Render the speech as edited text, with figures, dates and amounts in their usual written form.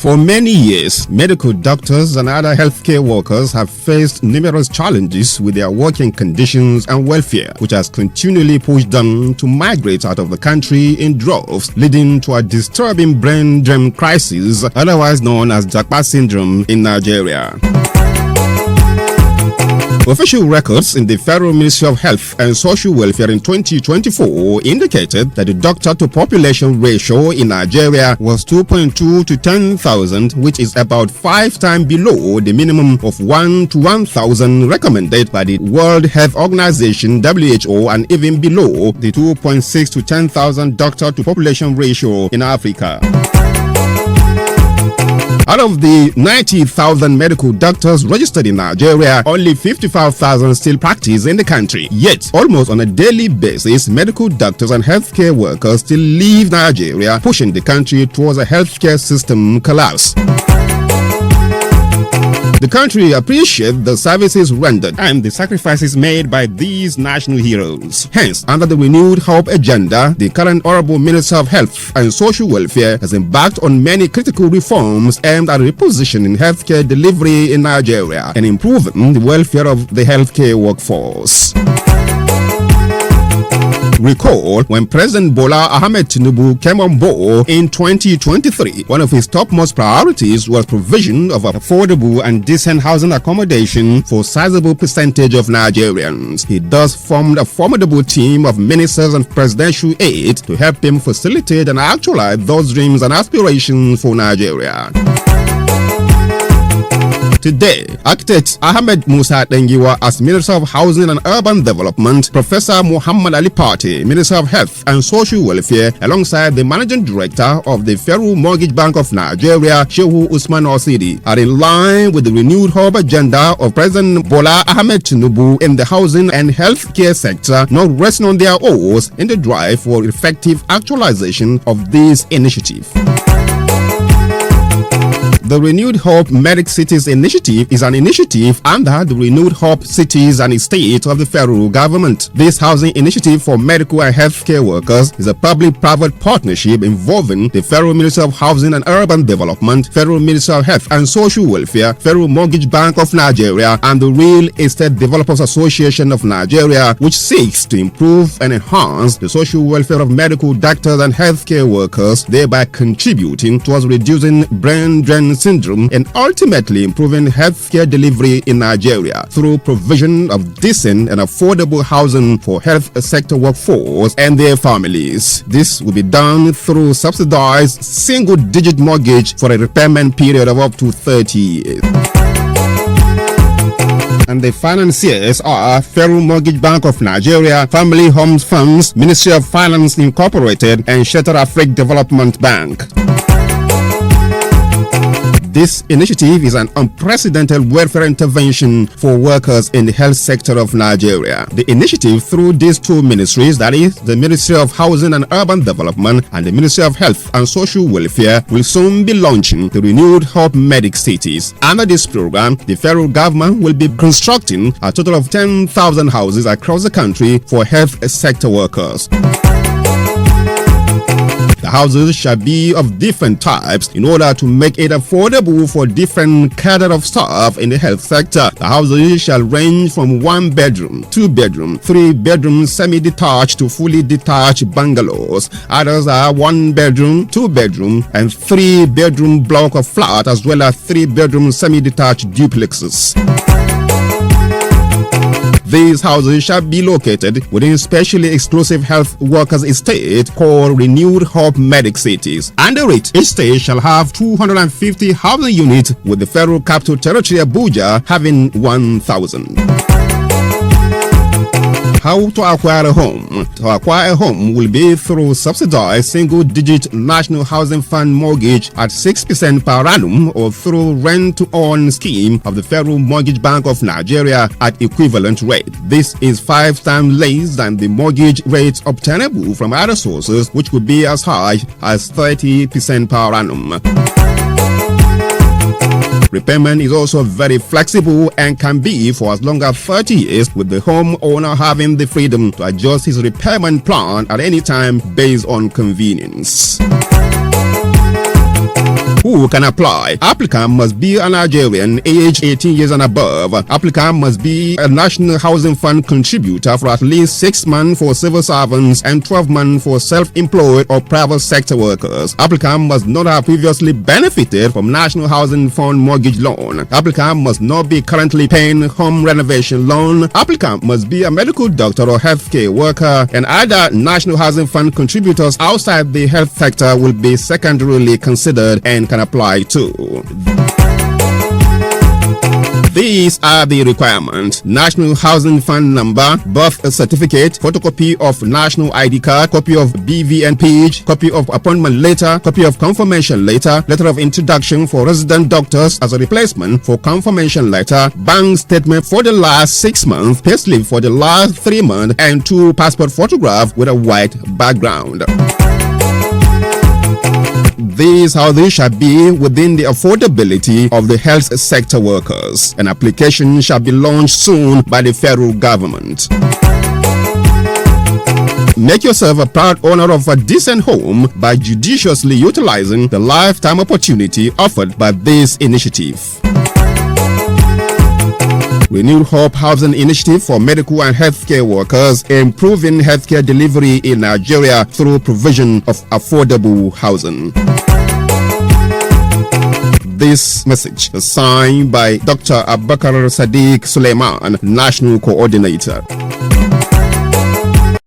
For many years, medical doctors and other healthcare workers have faced numerous challenges with their working conditions and welfare, which has continually pushed them to migrate out of the country in droves, leading to a disturbing brain drain crisis, otherwise known as Japa syndrome in Nigeria. Official records in the Federal Ministry of Health and Social Welfare in 2024 indicated that the doctor-to-population ratio in Nigeria was 2.2 to 10,000, which is about 5 times below the minimum of 1 to 1,000 recommended by the World Health Organization (WHO), and even below the 2.6 to 10,000 doctor-to-population ratio in Africa. Out of the 90,000 medical doctors registered in Nigeria, only 55,000 still practice in the country. Yet, almost on a daily basis, medical doctors and healthcare workers still leave Nigeria, pushing the country towards a healthcare system collapse. The country appreciates the services rendered and the sacrifices made by these national heroes. Hence, under the renewed hope agenda, the current Honorable Minister of Health and Social Welfare has embarked on many critical reforms aimed at repositioning healthcare delivery in Nigeria and improving the welfare of the healthcare workforce. Recall, when President Bola Ahmed Tinubu came on board in 2023, one of his topmost priorities was provision of affordable and decent housing accommodation for a sizable percentage of Nigerians. He thus formed a formidable team of ministers and presidential aides to help him facilitate and actualize those dreams and aspirations for Nigeria. Today, Architect Ahmed Musa Dengiwa as Minister of Housing and Urban Development, Professor Muhammad Ali Party, Minister of Health and Social Welfare, alongside the Managing Director of the Federal Mortgage Bank of Nigeria, Shehu Usman Osidi, are in line with the renewed hope agenda of President Bola Ahmed Tinubu in the housing and healthcare sector, not resting on their oars in the drive for effective actualization of this initiative. The Renewed Hope Medic Cities Initiative is an initiative under the Renewed Hope Cities and Estates of the federal government. This housing initiative for medical and healthcare workers is a public-private partnership involving the Federal Ministry of Housing and Urban Development, Federal Ministry of Health and Social Welfare, Federal Mortgage Bank of Nigeria, and the Real Estate Developers Association of Nigeria, which seeks to improve and enhance the social welfare of medical doctors and healthcare workers, thereby contributing towards reducing brain drain syndrome and ultimately improving healthcare delivery in Nigeria through provision of decent and affordable housing for health sector workforce and their families. This will be done through subsidized single-digit mortgage for a repayment period of up to 30 years. And the financiers are Federal Mortgage Bank of Nigeria, Family Homes Funds, Ministry of Finance Incorporated, and Shelter Africa Development Bank. This initiative is an unprecedented welfare intervention for workers in the health sector of Nigeria. The initiative through these two ministries, that is, the Ministry of Housing and Urban Development and the Ministry of Health and Social Welfare, will soon be launching the Renewed Hope Medic Cities. Under this program, the federal government will be constructing a total of 10,000 houses across the country for health sector workers. The houses shall be of different types in order to make it affordable for different cadre of staff in the health sector. The houses shall range from 1 bedroom, 2 bedroom, 3 bedroom semi-detached to fully detached bungalows. Others are 1 bedroom, 2 bedroom, and 3 bedroom block of flat, as well as 3 bedroom semi-detached duplexes. These houses shall be located within specially exclusive health workers' estate called Renewed Hope Medic Cities. Under it, each state shall have 250 housing units, with the Federal Capital Territory Abuja having 1,000. How to acquire a home? To acquire a home will be through subsidized single-digit National Housing Fund mortgage at 6% per annum, or through rent-to-own scheme of the Federal Mortgage Bank of Nigeria at equivalent rate. This is 5 times less than the mortgage rates obtainable from other sources, which could be as high as 30% per annum. Repayment is also very flexible and can be for as long as 30 years, with the homeowner having the freedom to adjust his repayment plan at any time based on convenience. who can apply. Applicant must be a Nigerian aged 18 years and above. Applicant must be a National Housing Fund contributor for at least 6 months for civil servants and 12 months for self-employed or private sector workers. Applicant must not have previously benefited from National Housing Fund mortgage loan. Applicant must not be currently paying home renovation loan. Applicant must be a medical doctor or healthcare worker, and other National Housing Fund contributors outside the health sector will be secondarily considered and can apply too. These are the requirements: National Housing Fund number, birth certificate, photocopy of national ID card, copy of BVN page, copy of appointment letter, copy of confirmation letter, letter of introduction for resident doctors as a replacement for confirmation letter, bank statement for the last 6 months, payslip for the last 3 months, and 2 passport photographs with a white background. These houses shall be within the affordability of the health sector workers. An application shall be launched soon by the federal government. Make yourself a proud owner of a decent home by judiciously utilizing the lifetime opportunity offered by this initiative. Renewed Hope Housing Initiative for medical and healthcare workers, improving healthcare delivery in Nigeria through provision of affordable housing. This message is signed by Dr. Abubakar Sadiq Suleiman, National Coordinator.